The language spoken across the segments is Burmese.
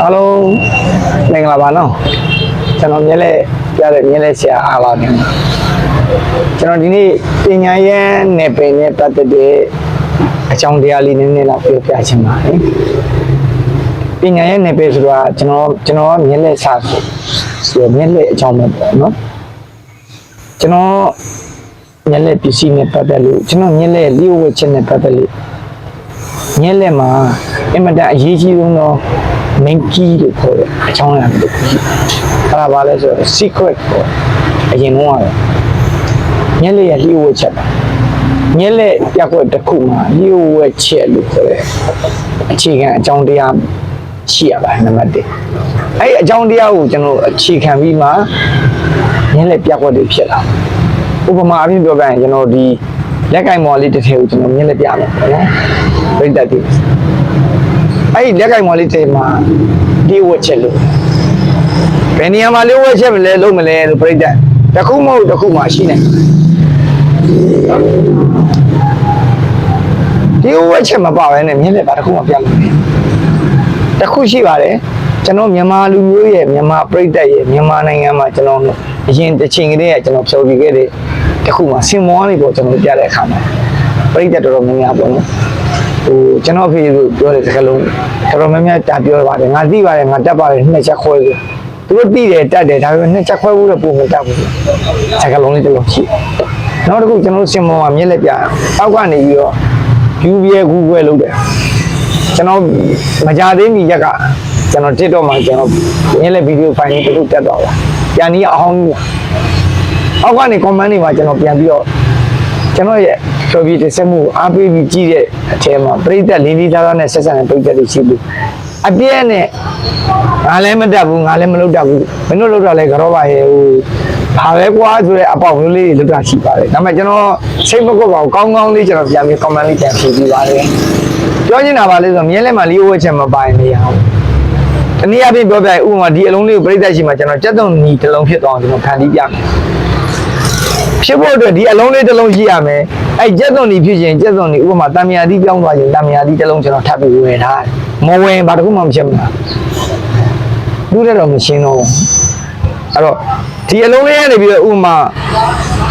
အားလုံးမင်္ဂလာပါနော်ကျွန်တော်မြဲလဲပြတဲ့မြဲလဲဆရာအားပါနေကျွန်တော်ဒီနေ့ပညာရေးနယ်ပယ်နဲ့ပတ်သက်တဲ့အကြောင်းတရားလေးနည်းနည်းလောက်ပြောပြချင်ပါတယ်ပညာရေးနယ်ပယ်ဆိုတာကျွန်တော်မြဲလဲစာဆိုမြဲလဲအကြောင်းပဲပေါ့နော်ကျွန်တော်မြဲလဲပစ္စည်းနဲ့ပတ်သက်လို့ကျွန်တော်မြဲလဲလျှို့ဝှက်ချက်နဲ့ပတ်သက်လို့မြဲလဲမှာအင်မတန်အရေးကြီးဆုံးတော့main key လို့ခေါ်တဲ့အကြောင်းအရာတစ်ခုရှိတယ်။အဲ့ဒါဘာလဲဆိုတော့ secret ပေါ့အရင်တော့ညက်လက်ရလျှို့ဝှက်ချက်ညက်လက်ပြကွက်တစ်ခုမှာလျှို့ဝှက်ချက်လို့ခေါ်တဲ့အခြေခံအကြောင်းတရားရှိရပါတယ်နံပါတ်1အဲ့ဒီအကြောင်းတရားကိုကျွန်တော်အခြေခံပြီးမှညက်လက်ပြကွက်တွေဖြစ်လာဥပမာအဖြစ်ပြောပြရင်ကျွန်တော်ဒီလက်ကင်မော်လေးတစ်ထည်ကိုကျွန်တော်ညက်လက်ပြမယ်ပေါ့နော်ပြိတ္တတိအဲ့ဒီလက်ကင်မော်လေးတွေမှာဒီဝက်ချက်လို့ဘယ်နေရာမှာလေးဝက်ချက်မလဲလုံးမလဲလို့ပြိတ္တတစ်ခုမဟုတ်တစ်ခုမှရှိနေဒီဝက်ချက်မပါဘဲနဲ့မြင်လက်ပါတစ်ခုမှပြလို့မရတစ်ခုရှိပါတယ်ကျွန်တော်မြန်မာလူမျိုးရဲ့မြန်မာပြိတ္တရဲ့မြန်မာနိုင်ငံမှာကျွန်တော်အရင်တစ်ချိန်ကလေးကကျွန်တော်ဖြောပြခဲ့တဲ့တစ်ခုမှစင်မောလေးပေါ့ကျွန်တော်ပြတဲ့အခါမှာပြိတ္တတော်တော်များများပေါ့နော်ကျွန်တော်ဖေပြောတဲ့စကားလုံးတော်တော်များများတာပြောပါတယ်ငါသိပါတယ်ငါတက်ပါတယ်နှစ်ချက်ခွဲလို့သူတို့သိတယ်တက်တယ်ဒါပေမဲ့နှစ်ချက်ခွဲဖို့တော့ပုံမတက်ဘူးစကားလုံးလေးတစ်လုံးရှိနောက်တစ်ခုကျွန်တော်စင်မောကမြက်လက်ပြအောက်ကနေပြီးတော့ယူပြဲကူးခွဲလုပ်တယ်ကျွန်တော်မကြသေးမီရက်ကကျွန်တော် TikTok မှာကျွန်တော်မြက်လက်ဗီဒီယိုဖိုင်လေးတစ်ခုတက်တော့လာပြန်ပြီးအဟောင်းကြီးအောက်ကနေ comment တွေမှာကျွန်တော်ပြန်ပြီးတော့ကျွန်တော်ရဲ့ဆိုပြီးတစ်စက်မှုအားပေးပြီးကြည့်တဲ့အထဲမှာပြိတ္တလေးလေးသားသားနဲ့ဆက်ဆံတဲ့ပြိတ္တတွေရှိလို့အပြည့်နဲ့ငါလည်းမတတ်ဘူးငါလည်းမလုပ်တတ်ဘူးမင်းတို့လုပ်တာလဲကြောပါရဲ့ဟိုဘာပဲကွာဆိုတဲ့အပေါက်မျိုးလေးတွေလုပ်တာရှိပါတယ်ဒါပေမဲ့ကျွန်တော်စိတ်မကုတ်ပါဘူးကောင်းကောင်းလေးကျွန်တော်ပြန်ပြီး comment လေးပြန်ဖြေပြီးပါတယ်ပြောချင်တာပါလေဆိုမြဲလဲမှာလီယိုဝက်ချက်မပိုင်နေရအောင်တနည်းအားဖြင့်ပြောပြရင်ဥပမာဒီအလုံးလေးကိုပြိတ္တရှိမှကျွန်တော်စက်သုံးညီတစ်လုံးဖြစ်သွားအောင်ကျွန်တော်ဖန်တီးပြမယ်ဖြစ်ဖို့အတွက်ဒီအလုံးလေးတစ်လုံးရှိရမယ်အဲ့ကျက်သွန်ဒီဖြစ်ရင်ကျက်သွန်ဒီဥပမာတံမြာတိပြောင်းသွားရင်တံမြာတိတစ်လုံးကျွန်တော်ထပ်ပြီးဝယ်ထားမဝင်ဘာတစ်ခုမှမဖြစ်ဘူးလားလူတွေတော့မရှင်းတော့အဲ့တော့ဒီအလုံးလေးကနေပြီးတော့ဥပမာ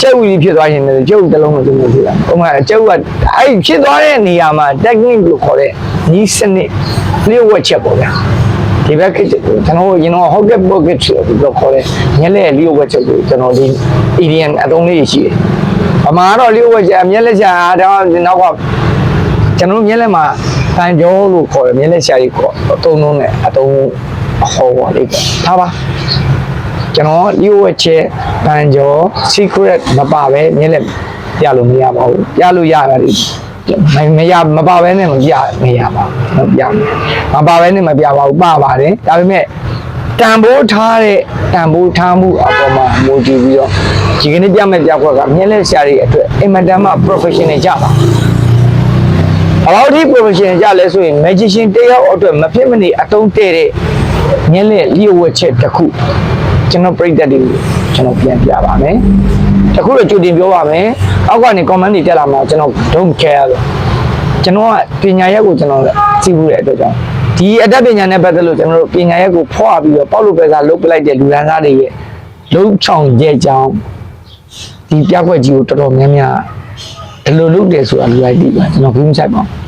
ကျက်ဝီဖြစ်သွားရင်လည်းကျက်ဝီတစ်လုံးကိုကျွန်တော်ဖြစ်တာဥပမာကျက်ဝီကအဲ့ဖြစ်သွားတဲ့နေရာမှာ technique လို့ခေါ်တဲ့ညီစနစ်လျှို့ဝှက်ချက်ပေါ့ဗျာဒီဘက်ကျွန်တော်ရင်တော့ hot pocket လို့ခေါ်တဲ့ညက်လက်လျှို့ဝှက်ချက်ကိုကျွန်တော်ဒီ EDM အတုံးလေးရှိတယ်အမှားတော့လျှို့ဝှက်ချက်မြက်လက်ချာတော့နောက်ကကျွန်တော်မြက်လက်မှာတန်ကြောလို့ခေါ်တယ်မြက်လက်ချာကြီးခေါ်အတုံးလုံးနဲ့အတုံးအဟောပါလိမ့်ထားပါကျွန်တော်လျှို့ဝှက်ချက်တန်ကြော secret မပါပဲမြက်လက်ပြလို့မရပါဘူးပြလို့ရပါတယ်မပါဘဲနဲ့မပြမရပါဘူးမပြမပါဘဲနဲ့မပြပါဘူးပါပါတယ်ဒါပေမဲ့တန်ဖိုးထားတဲ့တန်ဖိုးထားမှုအပေါ်မှာမူတည်ပြီးတော့ဒီကနေ့ပြမဲ့ပြခွက်ကမြက်လက်ဆရာတွေအတွက်အင်မတန်မှ professional ကြပါဘယ်လောက်ထိ professional ကြလဲဆိုရင် magician တယောက်အတွက်မဖြစ်မနေအတုံးတဲ့မြက်လက်လျှို့ဝှက်ချက်တစ်ခုကျွန်တော်ပြိတ္တတွေကျွန်တော်ပြန်ပြပါမယ်တခုတော့ကြိုတင်ပြောပါမယ်အောက်ကနေ comment တွေတက်လာမှာကျွန်တော် don't care လို့ကျွန်တော်ကပညာရက်ကိုကျွန်တော်ကြည့်ဘူးတဲ့အတွက်ကြောင့်ဒီအတတ်ပညာနဲ့ပတ်သက်လို့ကျွန်တော်တို့ပညာရက်ကိုဖွာပြီးတော့ပေါက်လို့ပဲစားလုပ်ပလိုက်တဲ့လူရန်သားတွေရဲ့လုံးချောင်ရဲ့ကြောင်းဒီပြကွက်ကြီးကိုတော်တော်များများဒီလိုလုပ်တယ်ဆိုတာလူလိုက်သိပါကျွန်တော်ဘူးမဆိုင်ပါဘူး